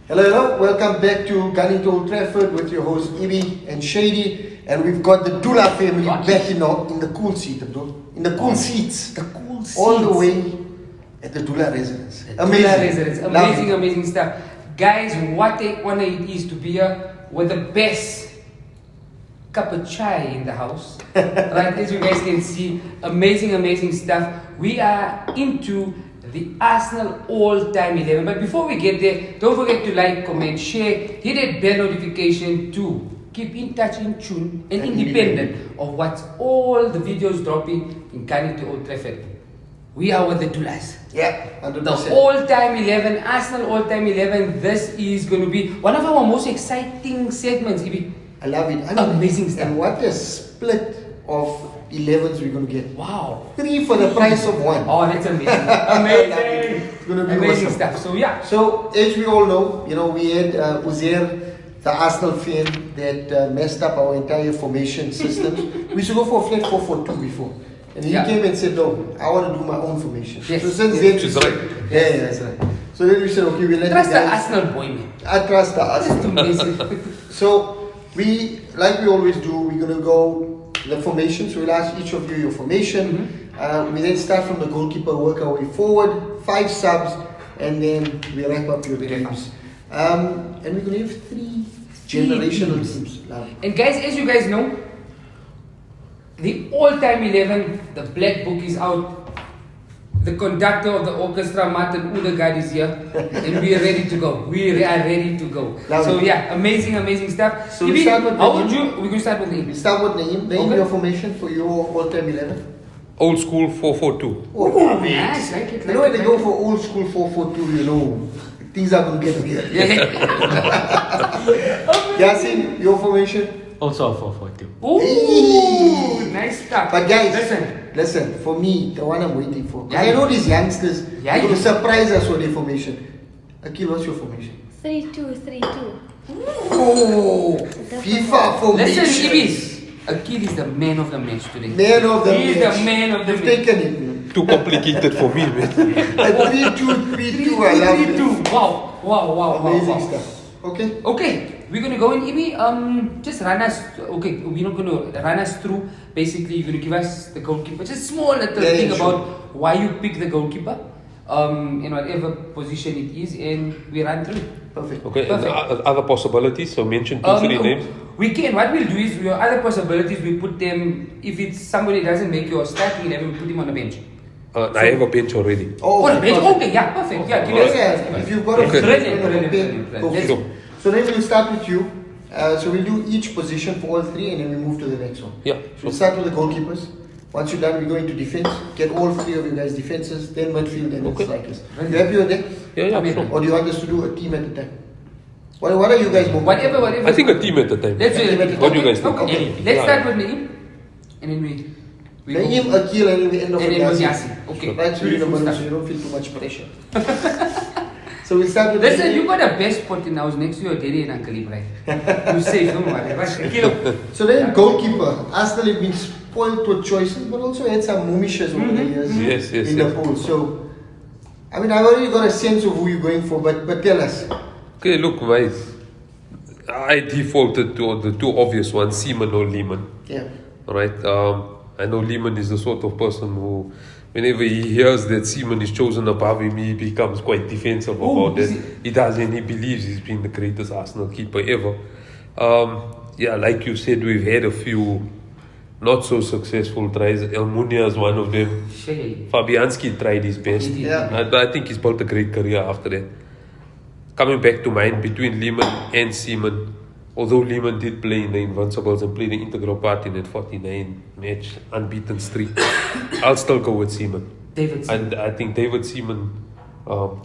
Hello, hello. Welcome back to Gunning to Old Trafford with your hosts Ibi and Shady, and we've got the Doola family back in the cool seat, in the cool seats, all the way at the Doola residence. Amazing stuff, guys. What an honor it is to be here with the best cup of chai in the house. Right, as you guys can see, amazing stuff. We are into the Arsenal all-time 11. But before we get there, don't forget to like, comment, share, hit that bell notification to keep in touch, in tune, and independent of what's all the videos dropping in Gunning to Old Trafford. We are with the Doolas. Yeah, 100%. The all-time 11, Arsenal all-time 11. This is going to be one of our most exciting segments. I love it. Amazing stuff. And what a split of 11s we're going to get. Wow. 3 for the price of 1. Oh, that's amazing. Amazing. It's going to be amazing awesome stuff. So yeah. So as we all know, we had Uzair, the Arsenal fan, that messed up our entire formation systems. We used to go for a flat 4-4-2 before. And he came and said, no, I want to do my own formation. Yes. So since then, She's right. Yeah, that's right. So then we said, okay, we'll let Trust you the guys. Arsenal boy, man. I trust the Arsenal. Just amazing. So we, like we always do, we're going to go the formation. So we'll ask each of you your formation. We then start from the goalkeeper, work our way forward, 5 subs, and then we wrap up your teams. And we're going to have 3 generational teams. And guys, as you guys know, the all-time 11, the black book is out. The conductor of the orchestra, Martin Odegaard, is here, and we are ready to go. We are ready to go. Lovely. So yeah, amazing stuff. So we start with how would Naeem. you? We're going to start with We Naeem. start with Naeem. Naeem, Okay. your formation for your all-time 11. Old school 4-4-2. Oh, Nice, like it. You know when they go for old school 4-4-2, things are going to get weird. Yasin, your formation? Also a 4-4-2. Ooh, nice stuff. But guys, listen. listen, for me, the one I'm waiting for. Yeah, I know these youngsters are going to yeah. surprise us with their formation. Akil, what's your formation? 3-2-3-2. Oh, FIFA formation. Listen, Ibis. Akil is the man of the match today. Man of the He is match. the man of the You've match. taken it, man. Too complicated for me, man. A 3-2-3-2, I love it. 3-2. Wow. Amazing stuff. Okay? Okay, we're gonna go in, Ibi. Just run us. Okay, we're not gonna run us through. Basically, you're gonna give us the goalkeeper. Just small little thing sure. about why you pick the goalkeeper, in whatever position it is, and we run through. Perfect. Okay, and Perfect. other possibilities, so mention 2-3 names. We can. What we'll do is, your other possibilities, we put them. If it's somebody that doesn't make your starting 11, we put him on the bench. I have a bench already. Oh, the bench. perfect. Okay, yeah, perfect. Yeah, give Okay, us. if you've got a Okay. Brilliant. go for it. Sure. So then we'll start with you. So we'll do each position for all 3 and then we move to the next one. Yeah, So sure. we'll start with the goalkeepers. Once you're done, we go into defense. Get all 3 of you guys defenses, then midfield, and then Okay. strikers. You happy with that? Yeah, Amazing. sure. Or do you want us to do a team at a time? What are you guys more? Whatever. I think a team at a time. Let's do it. What do you guys think? Okay. Let's start with Naeem, and then we Naeem, go. Akil, and then we end off And with then with Yasin. Yasin. Okay. Right, so you're in the middle, so you don't feel too much pressure. So we'll start with Listen, Naeem. you got a best spot in house next to your daddy and Uncle Ibrahim. You safe, don't worry. Right? Kilo. So then goalkeeper. Arsenal have been spoiled with choices, but also had some moomishes over the years Yes, in the pool. So, I mean, I've already got a sense of who you're going for, but tell us. Okay, look, guys. I defaulted to the 2 obvious ones, Seaman or Lehman. Yeah. Right? I know Lehman is the sort of person who, whenever he hears that Seaman is chosen above him, he becomes quite defensive about it. He doesn't. He believes he's been the greatest Arsenal keeper ever. Yeah, like you said, we've had a few not so successful tries. Elmunia is one of them. Shay. Fabianski tried his best. He did. Yeah. I think he's built a great career after that. Coming back to mine, between Lehman and Seaman, although Lehman did play in the Invincibles and played an integral part in that 49 match unbeaten streak, I'll still go with Seaman. David. And I think David Seaman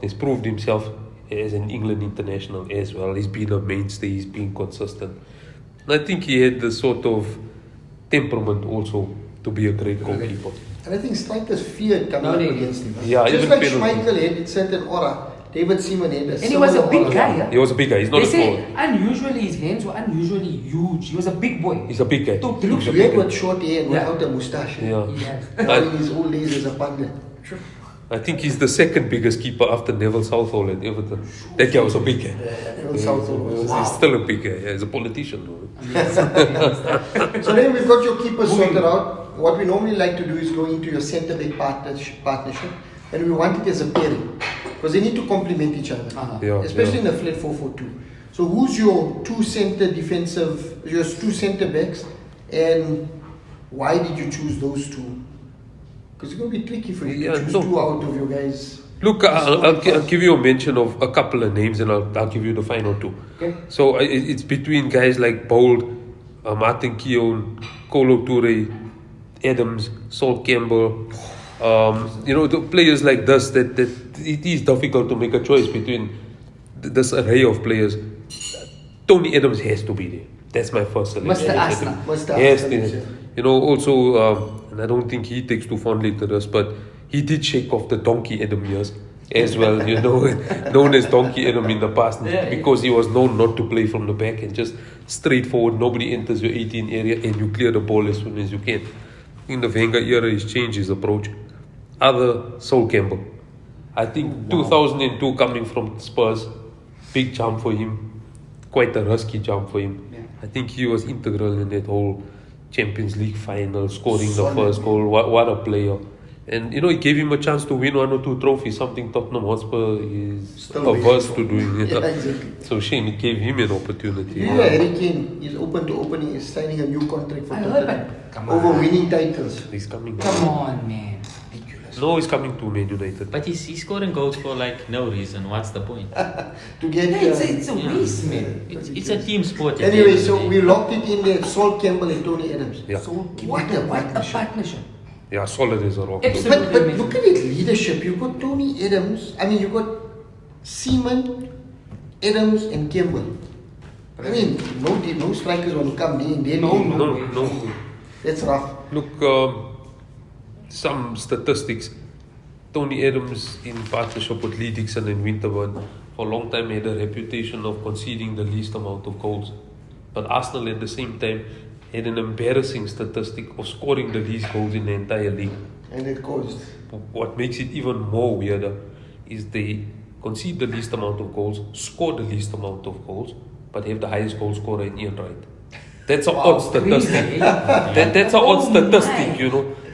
has proved himself as an England international as well. He's been a mainstay, he's been consistent. And I think he had the sort of temperament also to be a great goalkeeper. And I think strikers feared coming No, up they- against him. Yeah, Just even like penalty. Schmeichel had a certain aura, David Seaman had a And he was a similar big aura. guy. Yeah? He was a big guy, he's not They a small. say unusually his hands were unusually huge. He was a big boy. He's a big guy. He He looks He's a weird big guy. with short hair and Yeah. without a moustache. Yeah. He has. Now in his old days as a pundit. I think he's the second biggest keeper after Neville Southall at Everton. That guy was a big guy. He's still a big guy. Yeah, he's a politician. So then we've got your keepers sorted out. What we normally like to do is go into your centre-back partnership, and we want it as a pairing because they need to complement each other, especially in a flat 4-4-2. So who's your two centre backs, and why did you choose those two? Because it's going to be tricky for you to choose two out of your guys. Look, I'll give you a mention of a couple of names, and I'll give you the final two. Okay. So it's between guys like Bold, Martin Keown, Kolo Toure, Adams, Sol Campbell. The players like this that it is difficult to make a choice between this array of players. Tony Adams has to be there. That's my first selection. Yes, also, and I don't think he takes too fondly to this, but he did shake off the Donkey Adam years as well, known as Donkey Adam in the past, because he was known not to play from the back and just straightforward. Nobody enters your 18 area and you clear the ball as soon as you can. In the Wenger era, he's changed his approach. Other Sol Campbell. I think 2002 coming from Spurs, big jump for him, quite a risky jump for him. Yeah. I think he was integral in that whole Champions League final, scoring the first goal. What a player. And it gave him a chance to win 1 or 2 trophies, something Tottenham Hotspur is averse to doing. Exactly. So Shane, it gave him an opportunity. Harry Kane is open to opening, is signing a new contract for Tottenham over winning titles. He's coming. Come on, man. Ridiculous. No, he's coming to Man United. But he's scoring goals for no reason. What's the point? To get it's a waste, man. It's a team sport. Anyway, so we locked it in there. Sol Campbell and Tony Adams. Yeah. What a partnership. Yeah, solid as a rock. Absolutely. But look at it, leadership. You got Tony Adams. I mean, you got Seaman, Adams, and Campbell. I mean, no strikers want to come in. No. That's rough. Look, some statistics. Tony Adams, in partnership with Lee Dixon and Winterburn, for a long time had a reputation of conceding the least amount of goals. But Arsenal at the same time had an embarrassing statistic of scoring the least goals in the entire league. And it caused. What makes it even more weirder is they concede the least amount of goals, score the least amount of goals, but have the highest goal scorer in Ian Wright. That's an odd statistic. That's an odd statistic,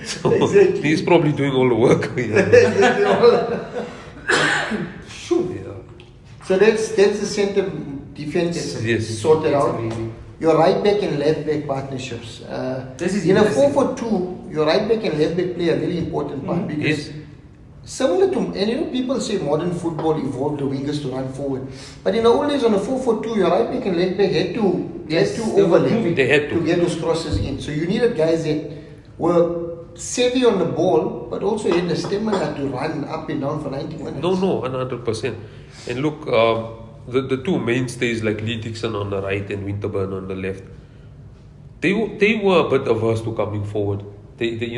So Exactly. he's probably doing all the work. So that's the centre defense sorted out. Amazing. Your right back and left back partnerships. This is in a interesting. 4-4-2, your right back and left back play a very important part because similar to, and people say modern football evolved the wingers to run forward, but in the old days on a 4-4-2, your right back and left back had to overlap They had to get those crosses in. So you needed guys that were savvy on the ball, but also had the stamina to run up and down for 90 minutes. No, 100%. And look, the two mainstays like Lee Dixon on the right and Winterburn on the left, they were a bit averse to coming forward. They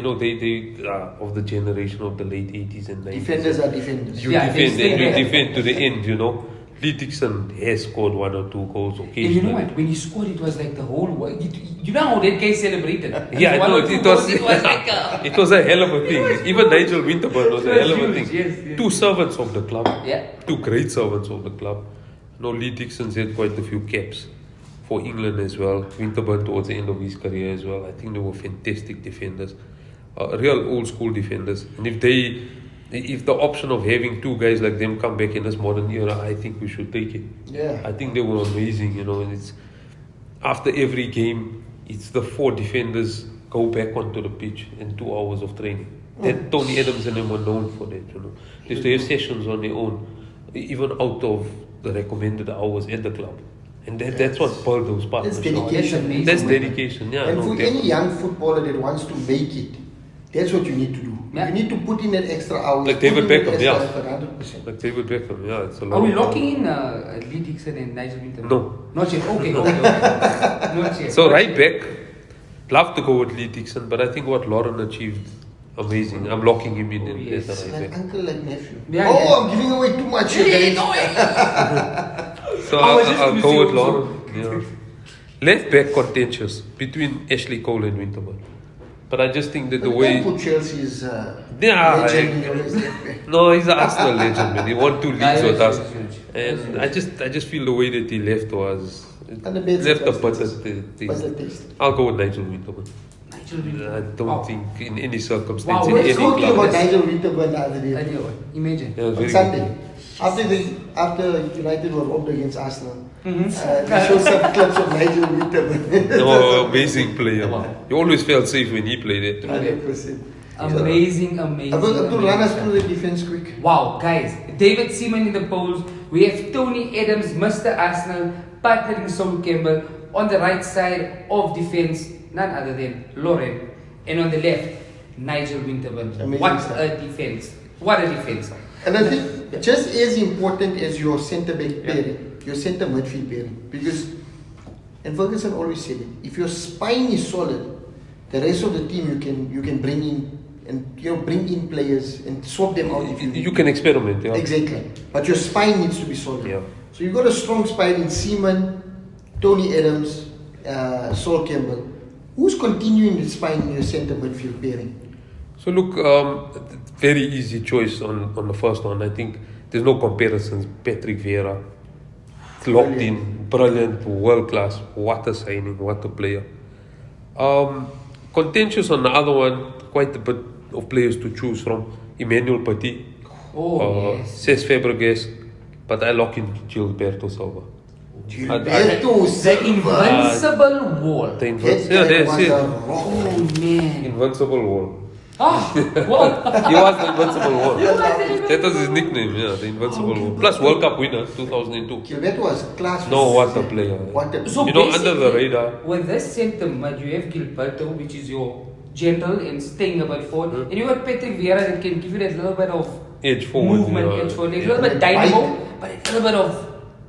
are of the generation of the late 80s and 90s. Defenders are defenders. You defend to the end, Lee Dixon has scored 1 or 2 goals occasionally. And you know what? When he scored, it was like the whole world. You know how that guy celebrated? Yeah, One no, or two it goals, was it was like a... it was a hell of a thing. Even Nigel Winterburn was a hell of a thing. Yes. 2 servants of the club. Yeah. 2 great servants of the club. Lee Dixon's had quite a few caps for England as well. Winterburn towards the end of his career as well. I think they were fantastic defenders. Real old school defenders. And if the option of having 2 guys like them come back in this modern era, I think we should take it. Yeah. I think they were amazing, and it's after every game, it's the 4 defenders go back onto the pitch in 2 hours of training. That Tony Adams and them were known for that, They used to have sessions on their own, even out of the recommended hours at the club. And that's what built those partnerships. That's dedication. That's dedication, yeah. And for any young footballer that wants to make it, that's what you need to do. Yeah. You need to put in that extra hours. Like David put in that Beckham, yeah. extra effort, 100%. Like David Beckham, yeah. It's a lot. Are we of locking in Lee Dixon and Nigel Winter? No. Not yet. Okay. Not yet. So right back, love to go with Lee Dixon, but I think what Lauren achieved, amazing. I'm locking him in as a right Like back. uncle, like nephew. Yeah, I'm giving away too much here, guys. So I'll go with Lauren. Yeah. Left back contentious between Ashley Cole and Winterburn. But I just think that But the you way... can't put Chelsea's Yeah, legend in your left back. No, he's an Arsenal legend, man. He won 2 leagues with us. Huge. And I just feel the way that he left was... And the best left a substance. butter Butter taste. taste. I'll go with Nigel Winterburn. Nigel Winterburn. I don't Wow. think in any circumstance, Wow, in we're any Talking club. about Nigel Winterburn the other day. Imagine. Yeah, On very Sunday, after United were robbed against Arsenal, Mhm. they showed some clips of Nigel Winterburn. No, amazing player. You always felt safe when he played it. 100%. Amazing. To run us through the defense quick. Wow, guys. David Seaman in the polls. We have Tony Adams, Mr. Arsenal, partnering Sol Campbell. On the right side of defense, none other than Lauren. And on the left, Nigel Winterburn. Amazing What stuff. a defense. What a defense. And I think just as important as your centre back pairing, your centre midfield pairing, because, and Ferguson always said it, if your spine is solid, the rest of the team you can bring in and bring in players and swap them out if You can experiment, yeah. Exactly. But your spine needs to be solid. Yeah. So you've got a strong spine in Seaman, Tony Adams, Sol Campbell. Who's continuing the spine in your centre midfield pairing? So look, very easy choice on the first one. I think there's no comparisons. Patrick Vieira, locked in, brilliant, world class. What a signing, what a player. Contentious on the other one, quite a bit of players to choose from. Emmanuel Petit, Yes. Cesc Fabregas, but I lock in Gilberto Silva. Gilberto The Silva. invincible wall. The That yeah, guy that's was it. a rock. Oh, man. Invincible wall. Ah, wow. He was the invincible wall. You was the That was his nickname, yeah, the invincible wall. Plus World Cup winner, 2002. Gilberto was class. No, what a player. What a So You know, under the basically, radar. with this centre mid, you have Gilberto, which is your general and staying about forward, and you got Patrick Vieira that can give you that little bit of Edge forward. movement, yeah. edge forward, a little bit dynamo, but a little bit of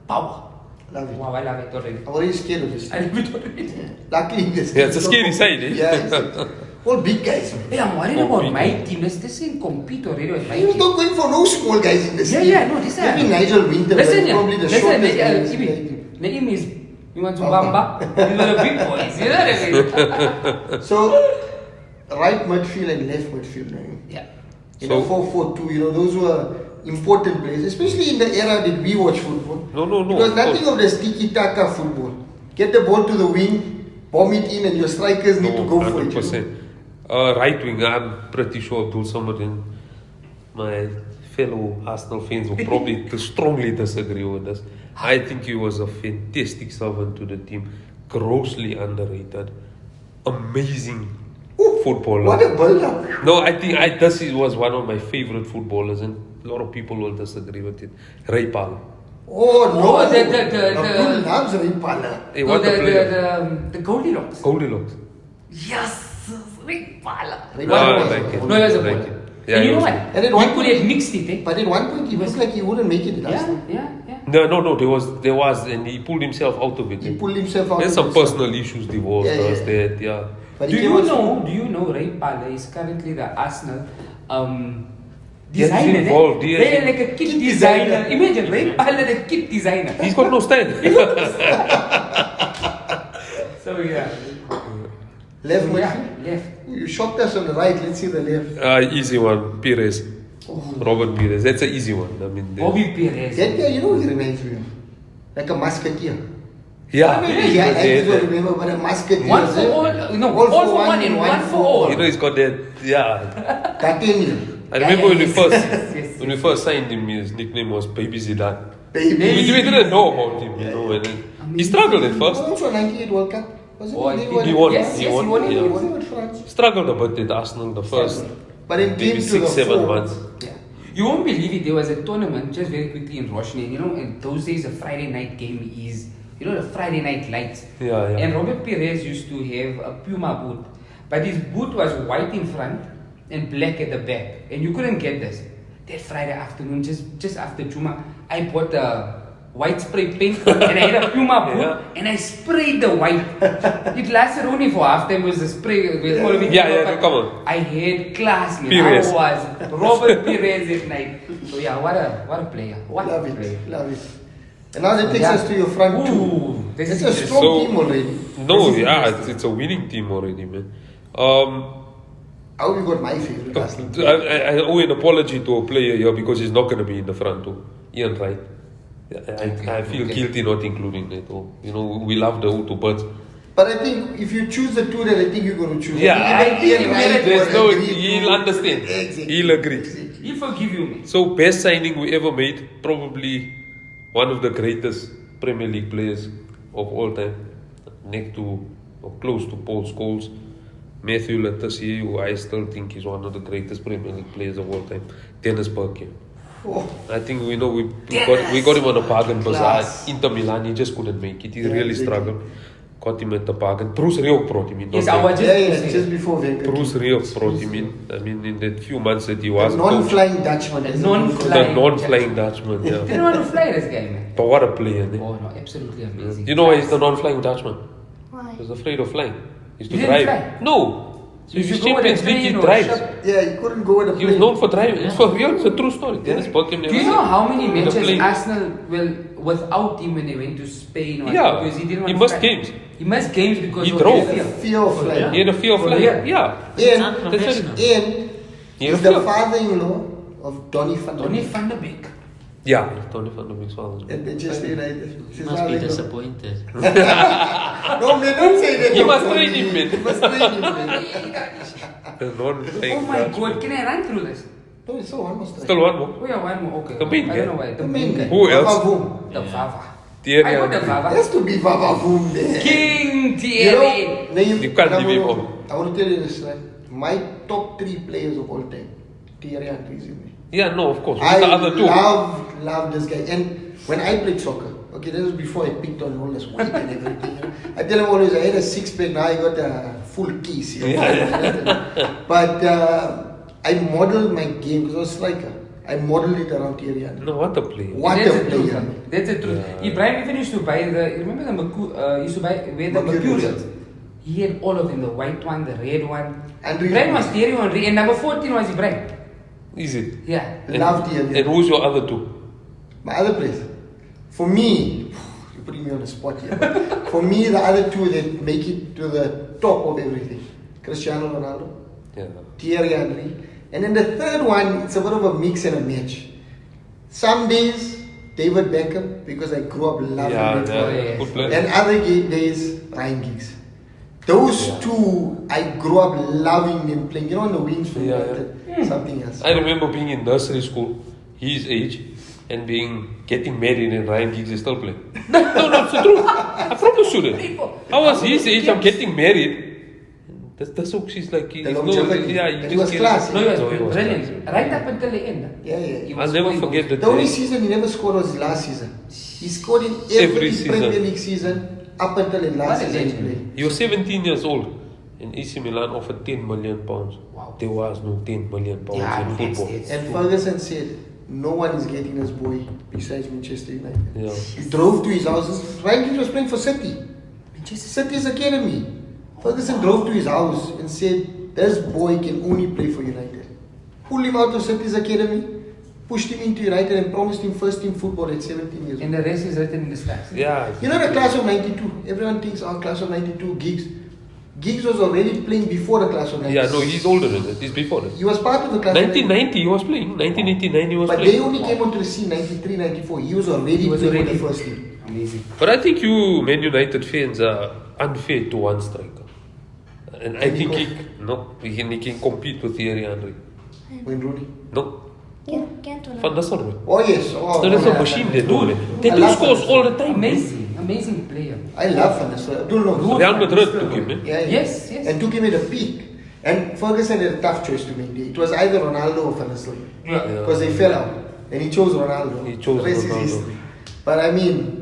power. Love it. Wow, I love it already. I'm already scared of this. I love it already. Luckily, this Yeah, it's a scary side, eh? Yeah, it's all big guys. Man. Hey, I'm worried about my team. This can compete already with my You're team. not going for no small guys in this Yeah, team. yeah, no, this Maybe is. Nigel Winter, Listen, probably the listen, shortest guy in this Ibi, team. Naim is, you want to bamba? These are the big boys, you know what I mean? So, right midfield and left midfield. Naim. Yeah. In So- a 4-4-2, those were important players, especially in the era that we watch football. No. Because nothing of this tiki-taka football. Get the ball to the wing, bomb it in, and your strikers need to go for it. 100%. Right wing, I'm pretty sure Abdul Samad and my fellow Arsenal fans will probably strongly disagree with this. I think he was a fantastic servant to the team, grossly underrated, amazing footballer. What a build-up. No, I think this was one of my favorite footballers, and a lot of people will disagree with it. Ray Parlour. Oh no! Oh, the- Abdul loves Ripala. Hey, No, what a player. the Goldilocks. Goldilocks. Yes! Rick Pala. No, I like it. No, he was a I like baller. it. Yeah, And he you know was what? good. And then He one could point- have mixed it, eh? But at one point, he looked like he wouldn't make it at Arsenal. Yeah. No, there was, and he pulled himself out of it. He pulled himself out. There's of some it. personal issues, divorce, Yeah, yeah. that, yeah. But Do he came out- you know Ray Pala is currently the Arsenal Gets designer? involved, eh? yeah. They're like a kit designer. Imagine Ray Pala the kit designer. He's got no style. So yeah. Left So, midfield. yeah, left. You shocked us on the right. Let's see the left. Easy one, Pires. Robert Pires. That's an easy one. I mean, Bobby Perez. That guy, you know, he reminds me of like a musketeer. yeah. Yeah, I don't remember, but a musketeer. One for all, no, all for one and one for all. You know, he's got that. Yeah. D'Artagnan. I remember when we first Yes. when we first signed him, his nickname was Baby Zidane. Baby. We didn't know about him, you know. And then he struggled at first. Also 98 World Cup. Wasn't Oh, he? He won. Yes, he yes, won. he won. yeah. He won with France. Struggled a bit at Arsenal the first But it came maybe to the 6-7 fore. months. Yeah. You won't believe it. There was a tournament just very quickly in Roshni. You know, in those days, a Friday night game is, you know, the Friday night lights. Yeah. And Robert Perez used to have a Puma boot, but his boot was white in front and black at the back, and you couldn't get this. That Friday afternoon, just after Juma, I bought a white spray paint and I had a Puma boot Yeah. and I sprayed the white. It lasted only for half time. Was the spray with all of it. Yeah, come on. I had class, man. Perez. I was Robert Perez at night. So yeah, what a player. What Love a player. it. Love it. And now that takes Yeah. us to your front two. Ooh, this It's is a interesting. strong So- team already. No, This is yeah, interesting. it's a winning team already, man. I hope you got my favorite Arsenal. I owe an apology to a player here because he's not going to be in the front too. Ian Wright. I feel guilty not including it. You know, we love the Uto birds. But I think if you choose the two that I think you're going to choose, Yeah, I think even Ian Wright there's would no, agree he'll to- understand. Exactly. He'll agree. Exactly. He'll forgive you, man. So, best signing we ever made, probably one of the greatest Premier League players of all time, next to or close to Paul Scholes, Matthew Letitia, who I still think is one of the greatest Premier League players of all time, Dennis Bergkamp. Oh, I think we got him on a bargain bazaar. Class. Inter Milan, he just couldn't make it. He Yeah, really exactly. struggled. Got him at the bargain. Bruce Rio brought him in. Yes, not I was Wenger. just before Wenger. Bruce Rio brought him in. I mean, in the few months that he was The coach, non-flying Dutchman. as Non-flying. the non-flying Dutchman. They Yeah. didn't want to fly this guy, man. But what a player! Eh? Oh no, absolutely amazing. You know why he's the non-flying Dutchman? Why? He was afraid of flying. He used to He didn't drive. fly? No. So you If should go with a Champions League, he train or drives. ship. Yeah, he couldn't go with a He was plane. known for driving. It's for real. It's a true story. Dennis Bergkamp Do you know how many In the matches plane. Arsenal without him when they went to Spain? Or Yeah, because he didn't want he to missed fly. games. He missed games because He of drove. his fear. Fear of flying. He had a fear of For flying. real? Yeah. Ian, Unprofessional. Ian He is had a the fear. father-in-law of Donny van der Donny Beek. van der Beek. Yeah. Tony van der Beek's father. At Manchester United. You His must be father-in-law. disappointed. No, man, don't say that. You must train him, man. You must train him, man. The non-flying Oh my Dutchman. God, can I run through this? No, it's so one must try. Still one more. Oh yeah, one more. Okay. The main I guy. don't know why. The main guy. Who else? Vavavoom. The Vava. Thierry I got the Henry. There Vava. has to be Vavavoom there. King You Thierry. know, now You can't now leave him I off. wanna- I want to tell you this, right? My top 3 players of all time, Thierry Henry is in me. Yeah, no, of course. Who's I the other two? love this guy. And when I played soccer, okay, this was before I picked on all this weight and everything. You know? I tell him always, I had a 6-pack, now I got a full keys. You know? But I modeled my game because I was striker. I modeled it around Thierry Henry. No, what a player. What That's a the truth, player. man. That's the truth. Yeah. Ibrahim even used to buy the. Remember the used to buy where the Mercurials. Mercurials. He had all of them: the white one, the red one. And Ibrahim was Thierry Henry, and number 14 was Ibrahim. Is it? Yeah. Love Thierry. And who's your other two? My other players. For me, you're putting me on the spot here. But for me, the other two that make it to the top of everything. Cristiano Ronaldo, Yeah. Thierry Henry. And then the third one, it's a bit of a mix and a match. Some days, David Beckham, because I grew up loving Yeah, him. yeah. Good player. And other days, Ryan Giggs. Those Yeah. two, I grew up loving them playing. You know, on the wings from Yeah, United, something else. I remember being in nursery school, his age, and getting married and Ryan Giggs is still playing. No, it's the truth. I promise you that. I was his age, I'm getting married. That's how she's like, The longevity. yeah, And he was classy. No, he was No, he was brilliant. Right up until the end. Yeah, yeah. He I'll was never scoring forget goals. the The only day. season he never scored was his last season. He scored in Every every season. Premier League season up until his last What a season he legend. played. He was 17 years old, and AC Milan offered 10 million pounds. Wow. There was no 10 million pounds Yeah, in it's- football. it's- And Ferguson said, no one is getting this boy besides Manchester United. Yeah. He drove to his house. Ryan Giggs was playing for City. Manchester City's academy. Ferguson drove to his house and said, this boy can only play for United. Pulled him out of City's academy, pushed him into United and promised him first team football at 17 years old. And the rest is written in the stats. Yeah. You know the class of 92? Everyone thinks, class of 92, Giggs. Giggs was already playing before the class of 92. Yeah, no, he's older than that. He's before that. He was part of the class of 1990 he was playing. 1989 he was But playing. they only came onto the scene 93, 94. He was already He was playing already for the first team. Amazing. But I think you Man United fans are unfair to one striker. And I think he can compete with Thierry Henry. Wayne Rooney. No, Cantona. Van der Sar. Oh yes. Oh, There is oh, a machine there, dude. I They do love scores Van der Sar. all the time. Amazing player. I love Van der Sar. Don't know. Real Madrid took him, eh? Yeah, yeah. Yes, yes. And took him at a peak. And Ferguson had a tough choice to make. It was either Ronaldo or Van der Sar. Yeah. Because they fell out. And he chose Ronaldo. He chose The rest is Ronaldo. history. But I mean,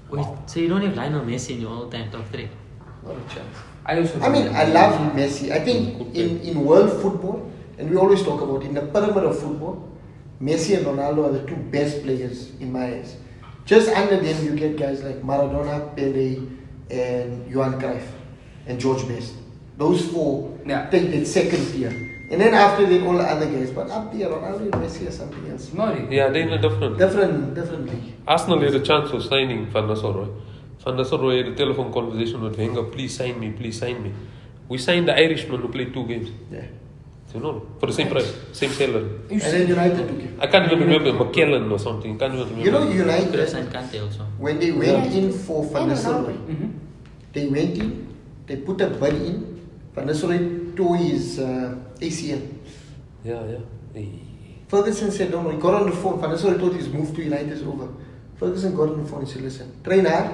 Wait, so you don't have Lionel Messi in your all-time top 3? not a chance. I also. I mean, I love Messi. I think in world football, and we always talk about in the pyramid of football, Messi and Ronaldo are the two best players in my eyes. Just under them, you get guys like Maradona, Pele, and Johan Cruyff, and George Best. Those four Yeah. take that second tier. And then after that, all the other guys. But up there, Ronaldo and Messi are something else. No, really. Yeah, they're in a different. Different league. Arsenal had a chance of signing Van der Sar. Van der Sar had a telephone conversation with Wenger. Please sign me. We signed the Irishman who played 2 games. Yeah. You know, for the same price, same salary. And then United took him. I can't even remember McKellen or something. Can't even remember. You know, Could have United, signed Kante also. when they went in for Van Nistelrooy, Mhm. they went in, they put a bid in. Van Nistelrooy tore his ACL. Yeah. Hey. Ferguson said, no, he got on the phone. Van Nistelrooy thought his move to United is over. Ferguson got on the phone and said, listen, train hard,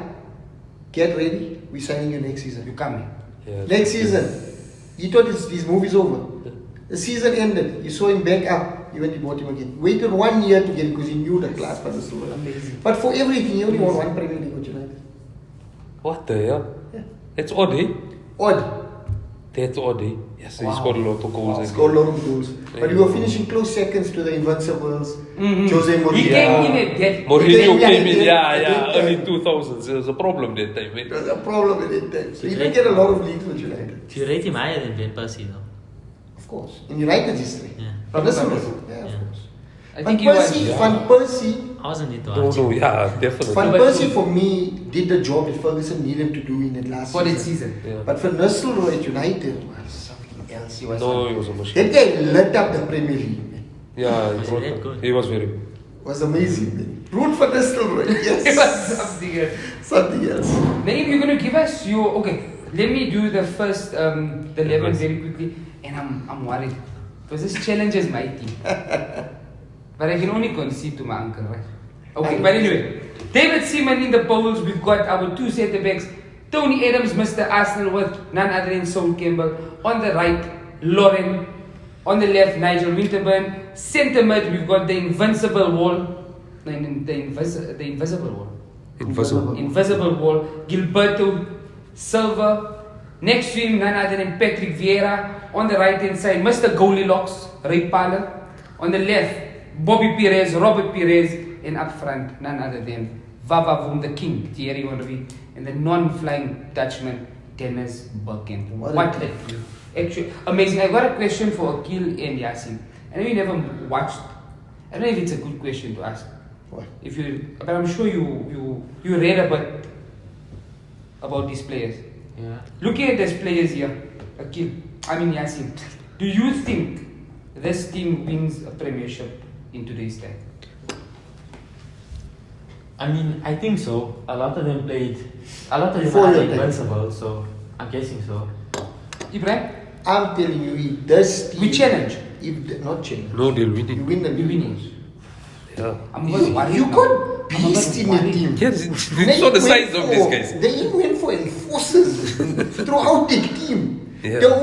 get ready, we're signing you next season. You coming? Yeah. Next season, he thought his move is over. The season ended, you saw him back up, you went and bought him again. Waited 1 year to get him because he knew the class Van Nistelrooy. Amazing. But for everything, he only won 1 Premier League with United. What the hell? Yeah. It's odd, eh? Odd. That's odd, eh? Yes, he Wow. scored a lot of goals. He eh? scored a lot of goals. But we were finishing close seconds to the Invincibles, Mhm. Jose Mourinho. He came in at dead. Mourinho Yeah, came in, yeah, early 2000s. There was a problem that time, eh? There was a problem at that time. So he didn't get a lot of leads with United. Do you rate him higher than Van Persie though? Of course. In United's history. Yeah. But listen, yeah, of Yeah. course. I Van think he was. Persie, yeah. Van Persie, I wasn't into No, Archie. yeah, definitely. Van but- Persie for me did the job that Ferguson needed him to do in the last For that season. season. Yeah. But Van Nistelrooy at United was something else. He was No, he was a machine. that guy lit up the Premier League, man. Yeah, Was he that good? he was very good. Was amazing, man. Root for Nistelrooy, It was yes. something else. Something else. Naeem, you're gonna give us your Let me do the first the 11 Yes. very quickly, and I'm worried because this challenges my team. But I can only concede to my uncle, right? Okay, but anyway, David Seaman in the bowls. We've got our 2 centre backs. Tony Adams, Mr. Arsenal, with none other than Sol Campbell. On the right, Lauren. On the left, Nigel Winterburn. Centre mid, we've got the invincible wall. No, the invisible wall. Invisible. Invisible wall. Gilberto Silva. Next to him, none other than Patrick Vieira. On the right hand side, Mr. Goldilocks, Ray Parler. On the left, Bobby Perez, Robert Perez. And up front, none other than Vavavoom, the king, Thierry Henry. And the non-flying Dutchman, Dennis Bergkamp. What What a- a team. Actually, amazing. I got a question for Akil and Yasin. I know you never watched. I don't know if it's a good question to ask. What? If you, but I'm sure you read about these players. Yeah. Looking at these players here, Akil, Yasin, do you think this team wins a premiership in today's time? I mean, I think so. A lot of them Before are your time. invincible, so I'm guessing so. Ibrahim, I'm telling you, if this team, we challenge. not challenge. No, they'll win You it. win the We league. win it. Yeah. I'm going worried You now. got beast in your team. Yes, you saw the size of these guys. They even went for enforcers throughout the team. Yeah. The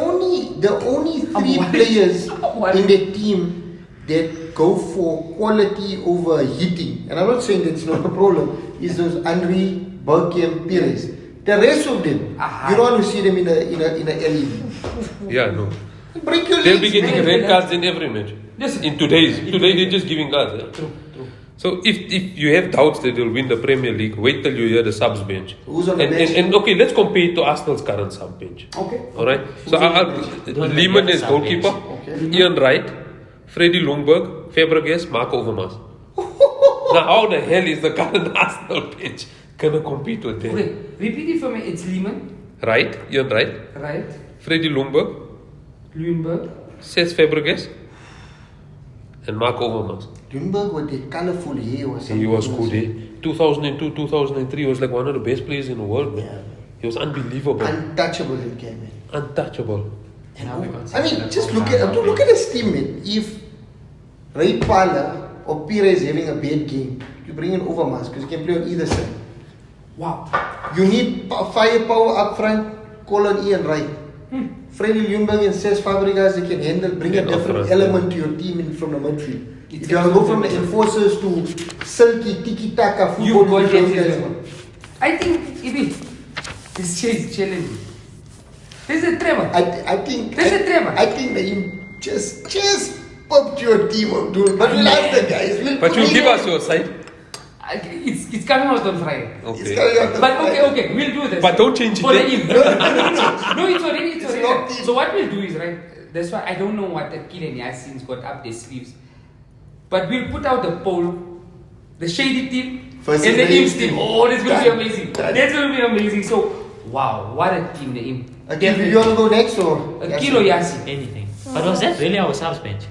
only I'm 3 worried. players I'm worried. in the team that go for quality over hitting, and I'm not saying that's not a problem, is those Henry, Bergkamp, Perez. The rest of them, Aha. you don't want to see them in a LED. Yeah, no. Break your They'll legs, be getting man. red cards in every match. Yes. Today they're just giving cards. Yeah? True. So if you have doubts that they'll win the Premier League, wait till you hear the subs bench. Who's on the and, bench? And okay, let's compare it to Arsenal's current sub bench. Okay. All right. So Who's on the bench? Don't Lehman have is sub goalkeeper. bench. Okay. Ian Wright, Freddie Ljungberg, Fabregas, Marco Overmars. Now how the hell is the current Arsenal bench gonna compete with them? Okay, repeat it for me. It's Lehman, Wright, Ian Wright, right? Freddie Ljungberg, Lundberg. Cesc Fabregas, and Marco Overmars. Lundberg with the colourful hair or something. He was good, eh? 2002, 2003, he was like one of the best players in the world, man. Yeah, man. He was unbelievable. Untouchable in game, man. Untouchable. Now we got I mean, something just that look goes at this team, man. If Ray Parler or Perez having a bad game, you bring in Overmars because you can play on either side. Wow. You need firepower up front. Call on Ian Wright. Freddie Ljungberg and Cesc Fabregas, they can handle, bring Yeah, a different up front, element to your team in from the midfield. It's If you want to go from the absolutely enforcers to silky tiki-taka football, You got those that guys, as well. I think Ibi, this is challenging. There's a Trevor. I think There's a Trevor. I think that you just pumped your team up, dude. But we'll ask the guys. But you give us your side. It's coming out on Friday. It's Okay. coming out the But Friday. okay, we'll do this. But don't change it For the then. evening. No, it's already. It's locked in. So what we'll do is, right, that's why I don't know what Akil and Yasin's got up their sleeves. But we'll put out the poll, the shady team Versus and the the Imps Imps team. team. Oh, that's going to be Done. amazing. Done. That's going to be amazing. So Wow, what a team they in. Akil, do you want to go next or? Akil or Yassi? Anything. But was that really our subs bench?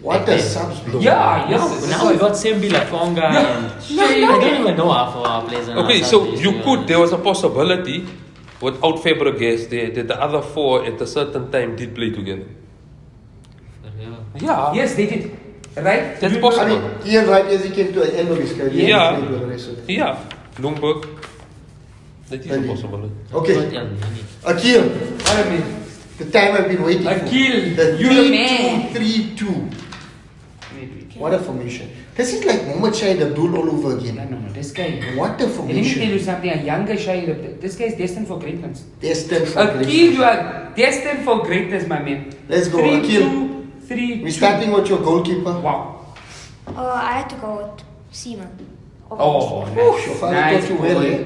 What a subs. Yeah, Now yes. we got Sembi Lafonga and I don't even know half of our players. and Okay, our so subs you list, could, there was a possibility without Fabregas there that the other four at a certain time did play together. Yeah. Yeah. Yes, they did. Right? That's You- possible. I mean, Ian Wright, as he came to the end of his career, Yeah. he played with the rest of them. Yeah, Bloomberg. That is a possibility. Okay, But yeah, many. Akil, What I mean? the time I've been waiting Akil, for. The you the man. 3-2-3-2. What a formation. This is like Mohamed Shahid Abdul all over No, again. no, this guy. What a Let me tell formation. you something. A younger Shahid, this guy is destined for greatness. Destined for Akil, greatness. you are destined for greatness, my man. Let's go, 3, Akil. 2, 3. We're starting with your goalkeeper. Wow. I had to go with Seaman. Oh, Nice. Your father nice taught you well, boy. eh?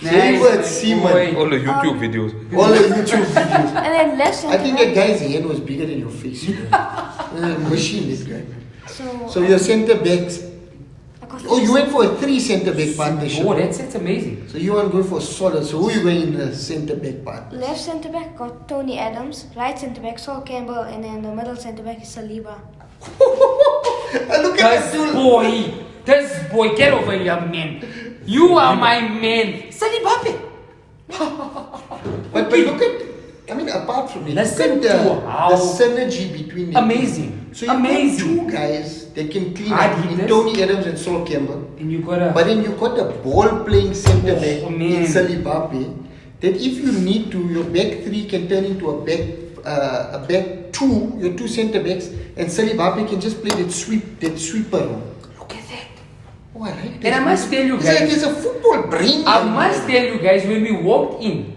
Nice Favorite boy. Seaman. All the YouTube videos. All the YouTube videos. And then left I centre think back. that guy's head was bigger than your face. You know? Machine, this guy. So, So your centre backs. I got Oh, you went for a 3 centre back partnership. Oh, that's amazing. So you want to go for solid. So who you going in the centre back part? left centre back got Tony Adams, right centre back Sol Campbell, and then the middle centre back is Saliba. Look at This this dude. boy, get over here, man. You are my man. Salibape. But look at, I mean, apart from it, Listen look at to how- the synergy between them. Amazing. So you Amazing. got 2 guys that can clean Hard up in hitters. Tony Adams and Sol Campbell. And you got But then you got the ball playing centre back Oh, in man. Salibape. That if you need to, your back 3 can turn into a back 2, your 2 centre backs, and Salibape can just play that sweeper role. Look at that. Oh, I like that. And I must tell you It's like guys, there's a football brain. I there. must tell you guys, when we walked in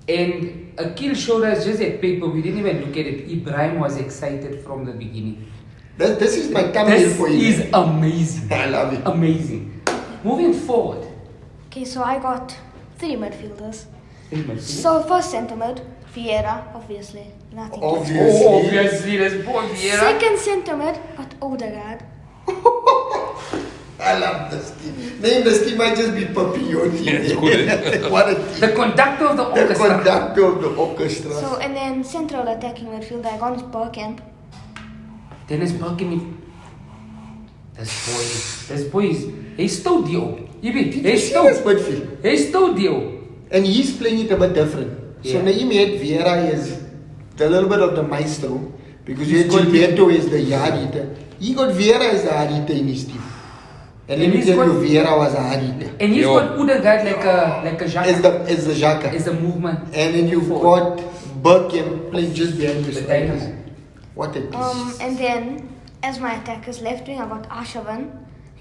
and Akil showed us just that paper, we didn't even look at it. Ibrahim was excited from the beginning. This is my thumbnail This for you. is amazing. I love it. Amazing. Moving forward. Okay, so I got 3 midfielders. So first centre mid, Vieira, obviously. Nothing. to say. Obviously. Oh, obviously, there's boy Vieira. Second centre mid got Odegaard. I love this team. Name this team might just be Papillon. Yeah, it's good, eh? What a team. The conductor of the The orchestra. conductor of the orchestra. So and then central attacking midfielder I got is Bergkamp. Dennis Bergkamp. This boy is, he's still Dio. Did you He's see still, this midfield? he's still Dio. And he's playing it a bit different. So Yeah. Naeem had Vieira is a little bit of the maestro because you He's had got- Gilberto is the yard eater. He got Vieira as the yard eater in his team. And let And me he's tell you, got- Vieira was a hard eater. And he's Yo. got Odegaard like a As Xhaka. the Xhaka. Is the movement. And then you've forward. got Bergkamp playing just behind the The strikers. dynamo. What a piece. And then as my attackers, left wing I got Arshavin,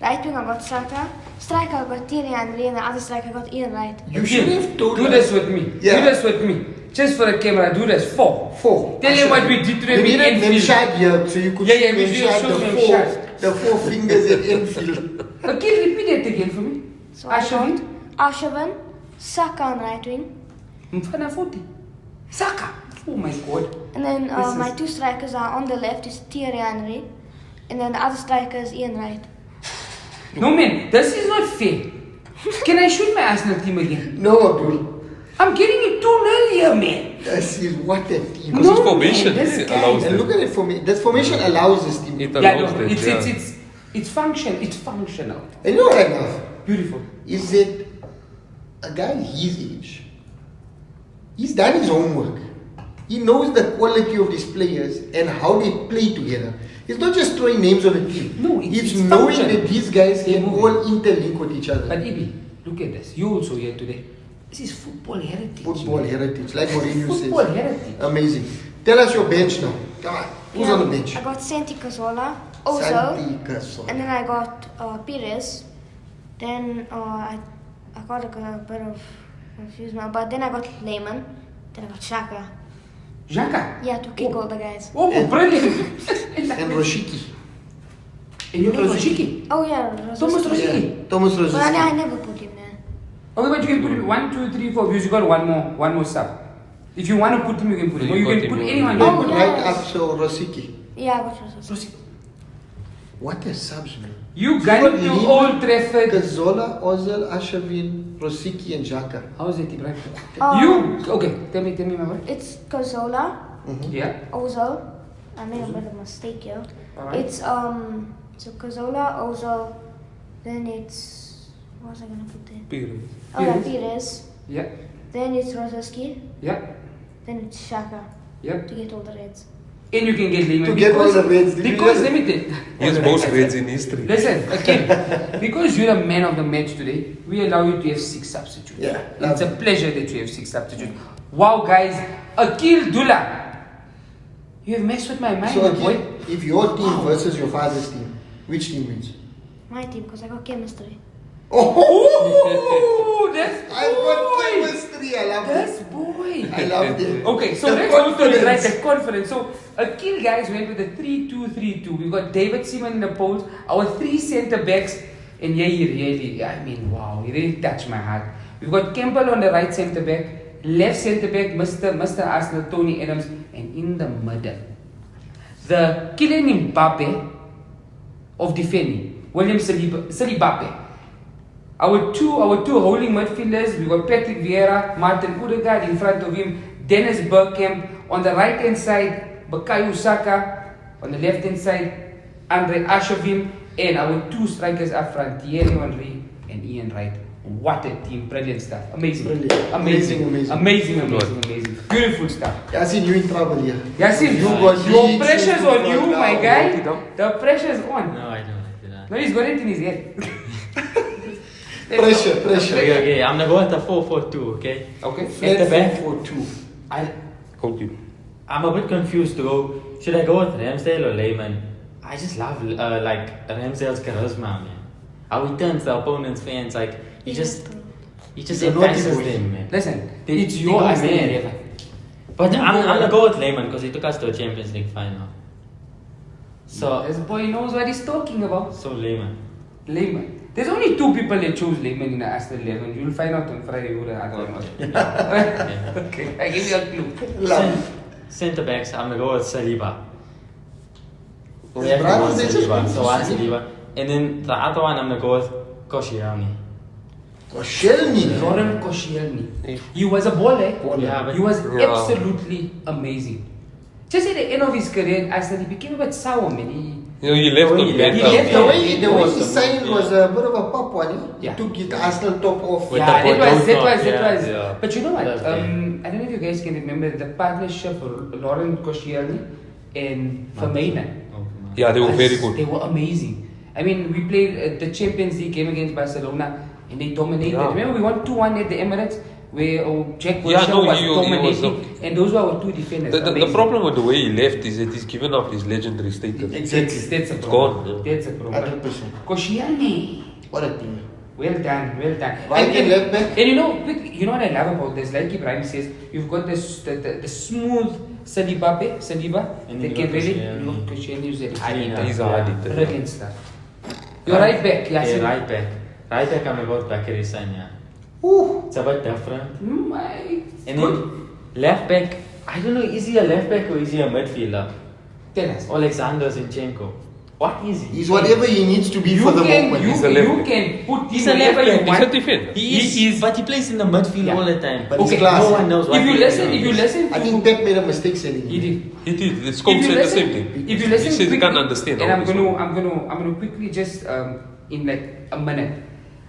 right wing I got Saka, striker I got Thierry Henry, and the other striker I got Ian Wright. You should have told Do us. this with me. Yeah. Do this with me. Just for the camera, do this. 4. 4. Tell him what we did to them We in needed Enfield. Memshad here so you could Yeah, see yeah, we should Memshad, show the Memshad. the 4 fingers at Enfield. Okay, repeat it again for me. So I Arshavin. got Arshavin, Saka on right wing, Mfana 40. Saka. Oh my god. and then This my is- 2 strikers are on the left is Thierry Henry, and then the other striker is Ian Wright. No man, this is not fair. Can I shoot my Arsenal team again? No, Abdul. I'm getting it 2-0 here, man. This is what a team. Because his formation man, this guy. allows And that. look at it for me. This formation allows this team. It Yeah, allows no, that, yeah. it's function. It's functional. And you know what I love? Beautiful. Is that a guy his age, he's done his homework. He knows the quality of these players and how they play together. It's not just throwing names on a team. No, it's knowing function. that these guys They're can moving. all interlink with each other. But Ibi, look at this. You also here today. This is football heritage. Football man. heritage, like Mourinho Football says. heritage. Amazing. Tell us your bench now. Come on. Who's on the bench? I got Santi Cazorla, Ozil, Santi Cazorla. and then I got Perez. Then I got a bit of confusion, but then I got Lehman. Then I got Shaka. Xhaka. Yeah, to kick all the guys. Oh, And- brilliant. And Roshiki. And you got Rosicky. Oh yeah, Thomas Rosicki. Rosicky. Yeah. Thomas But I Roshiki. never put him there. Okay, but you can put him 1, 2, 3, 4 because you got one more sub. If you want to put him, you can put him. Or you You can got put him. anyone. Oh, You can put yeah. Right up, so Roshiki. Yeah, I got Rosicki. Rosicky. What a subs, man. You got got to Lehman, Old Trafford. Kazola, Ozil, Ashavin, Rosicki, and Xhaka. How is it, Ibrahim? Um, You okay? Tell me, my boy. It's Kazola, Yeah. Ozil. I made a bit of a mistake here. Alright. It's so Kazola, Ozil. Then it's what was I gonna put there? Period. Oh yeah, Pires. Pires. Yeah. Then it's Rosicki. Yeah. Then it's Shaka Yeah. to get all the reds. And you can get Lehman To get all the reds, did you because just- let me tell. He has most reds in history. Listen, again, because you're the man of the match today, we allow you to have 6 substitutes. Yeah, It's a lovely. pleasure that you have 6 substitutes. Wow, guys, Akil Doola. You have messed with my mind, So my boy. again, if your team versus your father's team, which team wins? My team, because I got chemistry. Oh, that's I got boy. chemistry. I love That's this. boy. I love it. Okay, so The let's go to the right, confidence. the confidence. So Akil guys went with the 3-2-3-2. We've got David Seaman in the post, our 3 centre backs, and yeah, he really, I mean, wow, he really touched my heart. We've got Campbell on the right centre back, left centre back, Mr. Arsenal, Tony Adams, and in the middle, the Kylian Mbappe of defending, William Saliba. Our two holding midfielders, we got Patrick Vieira, Martin Odegaard in front of him, Dennis Bergkamp on the right hand side, Bukayo Saka on the left hand side, Andre Ashavin, and our 2 strikers up front, Thierry Henry and Ian Wright. What a team, brilliant stuff, amazing, Brilliant. amazing, Amazing. amazing, amazing, amazing, beautiful stuff. Yasin, you in trouble here. Yasin, You got your leads, pressure's you on got you, now. my Note it guy. down. The pressure's on. No, I don't like that. No, he's got it in his head. Pressure. Okay, I'm gonna go with the 4-4-2, okay? Okay. At the back, 4-2. Okay. I'm a bit confused to go. Should I go with Ramsdale or Lehman? I just love like Ramsdale's charisma, man. How he turns the opponent's fans like he just He's a naughty entices boy. them, man. Listen, They- it's they your go Arsenal mad. 11. But You I'm go gonna with- go with Lehman because he took us to a Champions League final. So This boy knows what he's talking about. so Lehman. Lehman. There's only 2 people that chose Lehman in the Arsenal 11. You'll find out on Friday who the other one was. Yeah. Okay, I give you a clue. Love. Centre backs, I'm gonna go with Saliba. We His have to go brothers, with they just Saliba. went So for one Saliba. Saliba. And then the other one I'm gonna go with Koscielny. Koscielny. Lauren Koscielny. He was a baller. Yeah, but He was Yeah. absolutely amazing. Just at the end of his career, Arsenal, he became a bit sour, man. You know, he left Well, the he bed left down. left The the way he Awesome. signed was a bit of a pop one. He Yeah. took his Arsenal top off. With Yeah, the that was. Bordeaux, yeah. But you know what? That's I don't know if you guys can remember the partnership of Lauren Koscielny and Vermaelen. Yeah, they were very good. They were amazing. I mean, we played the Champions League game against Barcelona and they dominated. Yeah. Remember, we won 2-1 at the Emirates where Jack Yeah, Wilshere no, was he was, dominating, and those were our 2 defenders. The Amazing. problem with the way he left is that he's given up his legendary status. Exactly. That's a It's problem. gone, yeah. That's a problem. 100%. Koscielny. What a team. Well done, well done. Right and left back. And you know what I love about this? Like Ibrahim says, you've got this the smooth Saliba, And they you can got really Koscielny. Koscielny is a Hard hitter. He's a hard hitter. brilliant stuff. You're right back, yes. Yeah, right back. Right back, I'm gonna go with Bakary Sagna. Ooh. It's a bit different. My And good. then left back, I don't know, is he a left back or is he a midfielder? Tell us. Alexander Zinchenko. What is he? He's whatever he needs to be You for the can moment. He's a left you back. can put He's him a left wherever you back. He's a want. defender. He is, but he plays in the midfield Yeah. all the time. But he's Okay, class. no one knows what If you he listen, is. if you listen, I think Pep made a mistake selling he him. did. He did. The scope If you said the listen- same thing. If you listen, He says he quickly, can't understand and all I'm this. gonna quickly just in like a minute,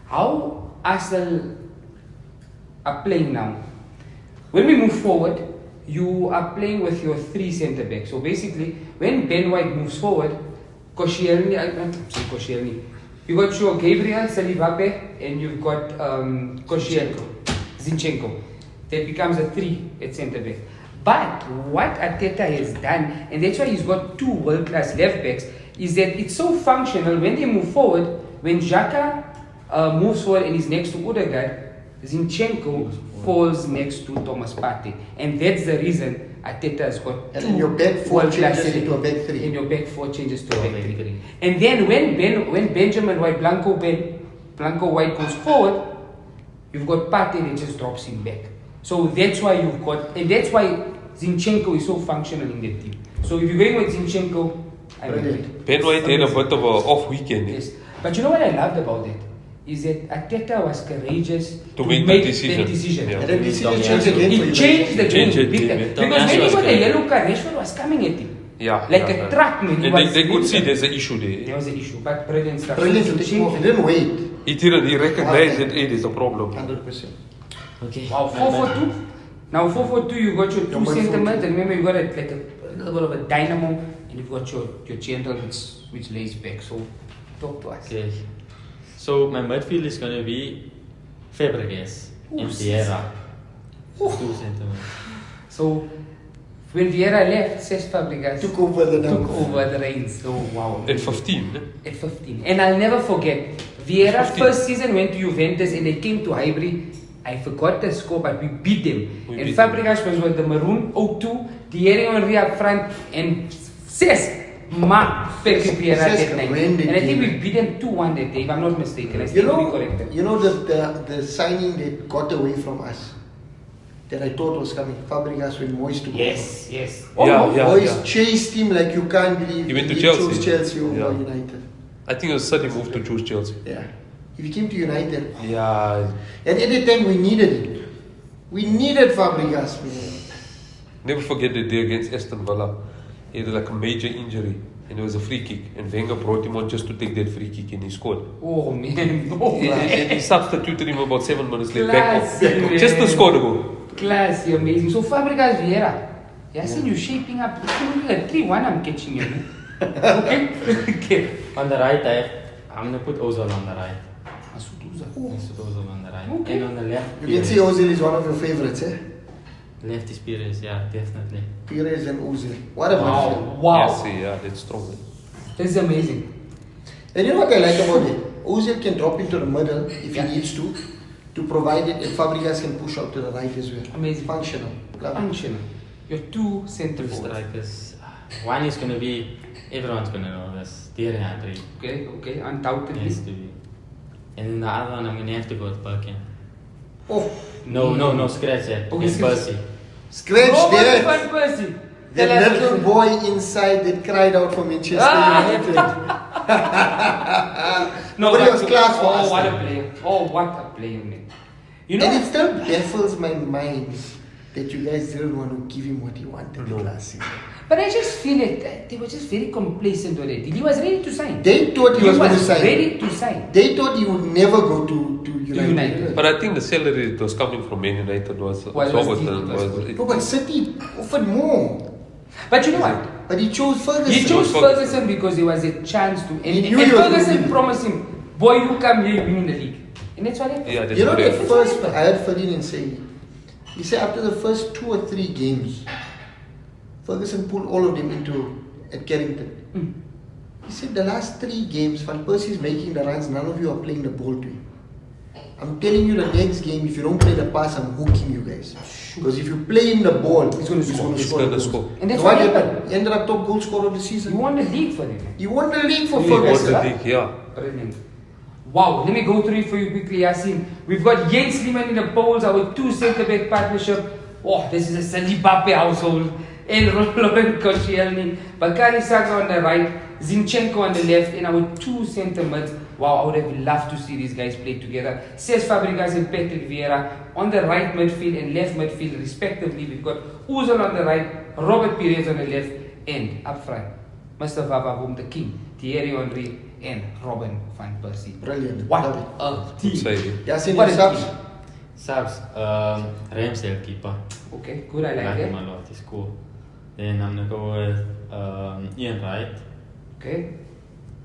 how Arsenal are playing now. When we move forward, you are playing with your 3 centre backs. So basically, when Ben White moves forward, Koscielny, you got your Gabriel Saliba, and you've got Zinchenko. That becomes a 3 at centre back. But what Arteta has done, and that's why he's got 2 world-class left backs, is that it's so functional when they move forward. When Xhaka moves forward and is next to Odegaard, Zinchenko falls next to Thomas Partey, and that's the reason Arteta has got And 2 then your back 4 world-class changes centre- into a back 3. and your back 4 changes to To a a back back 3. three. And then when Benjamin White, Blanco White goes forward, you've got Partey that just drops him back. So that's why and that's why Zinchenko is so functional in that team. So if you're going with Zinchenko, I mean, Brilliant. Ben White had a bit of an off weekend. yes. But you know what I loved about it? Is that Arteta was courageous To make the decision. Yeah. And then decision Tom changed the Yasu. game for He you. changed the Changed game it, big yeah. time. Tom Because when Yasu he was got a great. yellow card, Rashford was coming at him. Yeah. Like yeah, a yeah. truck, man. He And was they could see literally- there's an issue there. There was an issue, but brilliant stuff. Brilliant So to he take him off. He changed- didn't wait. He recognized that it is a problem. 100%. Okay. Wow, 4-4-2. Now 4-4-2, you got your two Your centre midfield. mids, and remember you got like a little bit of a dynamo, and you've got your general which lays back. So talk to us. Okay. So my midfield is gonna be Fabregas and Vieira. Two centimeters. So when Vieira left, Cesc Fabregas Took over the took number. over the reins. So wow. At 15. At 15. And I'll never forget, Vieira 15. first season went to Juventus and they came to Highbury. I forgot the score, but we beat them. We and beat Fabregas was with the maroon 0-2, Thierry Henry up front, and Cesc perfect Vieira Cesc that night. win the And I think game. we beat them 2-1 that day, if I'm not mistaken. I You stand to be know, corrected. you know the signing that got away from us that I thought was coming. Fabregas when Moyes took Yes, yes. Yeah, Almost. yeah. Moyes chased him like you can't believe. He went to chose Chelsea. Chelsea over Yeah. United. I think it was Saudi moved to choose Chelsea. Yeah. If he came to United, Yeah. and at the time we needed him. We needed Fabregas, man. Never forget the day against Aston Villa. He had like a major injury and it was a free kick. And Wenger brought him on just to take that free kick and he scored. Oh man. Oh, And he substituted him about 7 minutes later. Back off. Classy, Just to man. score the goal. Classy, amazing. So Fabregas Vieira. Yeah, I seen you shaping up. It's only like 3-1 I'm catching you. Man. Okay? Okay. On the right, I'm gonna put Ozil on the right. Masuduza. Let's put Ozil on the right. Okay. And on the left, You can see Ozil is one of your favorites, eh? left is Pires, yeah, definitely. Pires and Ozil. What a midfield. Wow. Wow. Yes, yeah, that's strong. Man. This is amazing. And you know what I like about it? Ozil can drop into the middle if Yeah. he needs to provide it, and Fabregas can push out to the right as well. Amazing. Functional. Love it. Functional. Your two centre Two forwards. strikers. One is gonna be, everyone's gonna know this, Thierry Henry. Okay, okay, undoubtedly. Has to be. And then the other one, I'm gonna have to go with Birkin. Oh, No, scratch that. Okay, It's scratch. Percy. scratch Robert that. Van Persie. That Tell us little again. boy inside that cried out for Manchester Ah. United. No, But he but- was class for Oh, us. what a player. Oh, what a player, man. You And it know, still baffles my mind that you guys didn't want to give him what he wanted No. last season. but I just feel it. They were just very complacent with it. He was ready to sign. They thought he was going to sign. ready to sign. They thought he would never go to United. United. But I think the salary that was coming from Man United was Was Robertson. decent. No, but City offered more. But you know what? But he chose Ferguson. He chose Ferguson. Ferguson because there was a chance to. And, He and knew he was Ferguson gonna be- promised him, boy, you come here, you win the league. And that's what happened. Yeah, that's You know what that happened. first, I heard Ferdinand say, he said after the first 2 or 3 games, Ferguson pulled all of them into at Carrington. Mm. He said the last 3 games, Van Persie is making the runs, none of you are playing the ball to him. I'm telling you the next game, if you don't play the pass, I'm hooking you guys. Because if you play him the ball, He's gonna score. He's score. gonna the goals. score. And that's what what happened. He ended up top goal scorer of the You season. won the league for them. He won the league for He won Ferguson. the league, yeah. Brilliant. Wow, let me go through it for you quickly, Yasin. We've got Jens Lehmann in the polls, our 2 centre-back partnership. Oh, this is a Salibape household. And Laurent Koscielny, Bakary Saka on the right, Zinchenko on the left, and our 2 centre mids. Wow, I would have loved to see these guys play together. Cesc Fabregas and Patrick Vieira on the right midfield and left midfield respectively. We've got Ozil on the right, Robert Pires on the left, and up front, Mr. Vavavoom, the king, Thierry Henry, and Robin van Persie. Brilliant. What Love a Good team. side. Yasin, What your a subs? team. Subs, Ramsdale keeper. Okay, good, I I like like him that. a lot, he's cool. Then I'm gonna go with Ian Wright. Okay,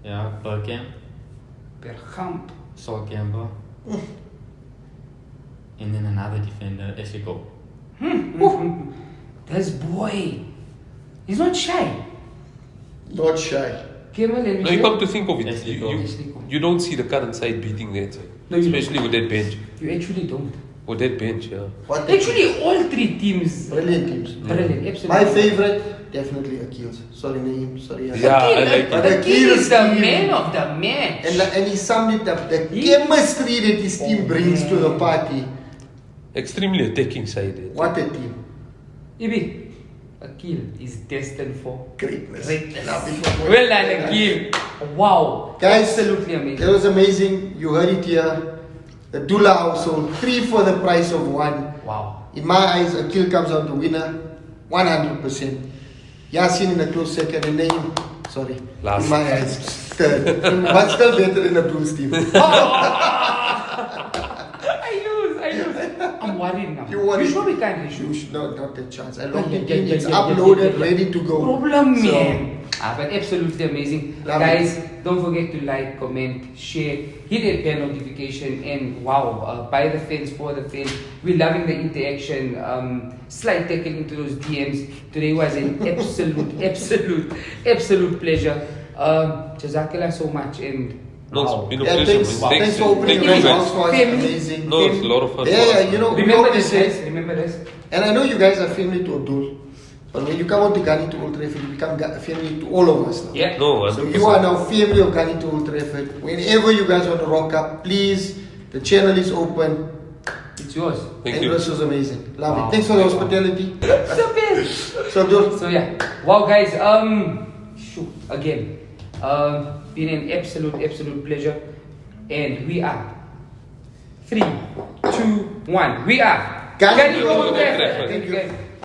Yeah, Birkin, Bergkamp. Sol Campbell. And then another defender, Ashley Cole. This boy, he's not shy. Not shy. Campbell and Now you come to think of it, Ashley Cole. you don't see the current side beating that side. No, you Especially with that bench. You actually don't. With that bench, yeah. What a- Actually, all 3 teams. Brilliant teams. Brilliant, absolutely. My favorite, definitely Akil's. Sorry, Naeem. Sorry. Yasin. Yeah, I like But The the king is the team- man of the match. And he summed it up. The He- chemistry that his team Oh, brings to the party. Extremely attacking side. What a team. Ibi, Akil is destined for Greatness. greatness. Love it. Well done, Akil. Wow. Guys, Absolutely It amazing. was amazing. You heard it here. The Doola household, 3 for the price of 1. Wow. In my eyes, Akil comes out the winner, 100%. Yasin in a close second, and name, sorry, Last. in my eyes, third. But still better than the Blues team. I lose. I'm worried now. You worried? You sure we can't issue? No, not a chance. I logged it Yeah, in. yeah, It's yeah, yeah, uploaded, yeah. ready to go. Problem, So, man. But absolutely amazing. Love Guys, don't forget to like, comment, share, hit that bell notification, and wow, buy the fence for the fence. We're loving the interaction. Slight tackle into those DMs. Today was an absolute pleasure. Jazakallah so much, and No, wow. it's been a Yeah, pleasure. thanks, man. thanks for opening Thank your you, house guys. for us. Family. Amazing. No, it's a lot of fun. Yeah, for us. yeah, you know, we Remember always this, guys. say, Remember this. and I know you guys are family to Abdul, but when you come out to Ghani to Old Trafford, you become family to all of us now. Yeah. No, So 100%. you are now family of Ghani to Old Trafford. Whenever you guys want to rock up, please, the channel is open. It's yours. Thank And you. this was amazing. Love Wow. it. Thanks for the hospitality. So best. So Abdul, So yeah, wow guys, shoot, again, been an absolute pleasure, and we are 3, 2, 1. We are Ghani Ghani to Old Old Trafford. Trafford. Thank you. Guys.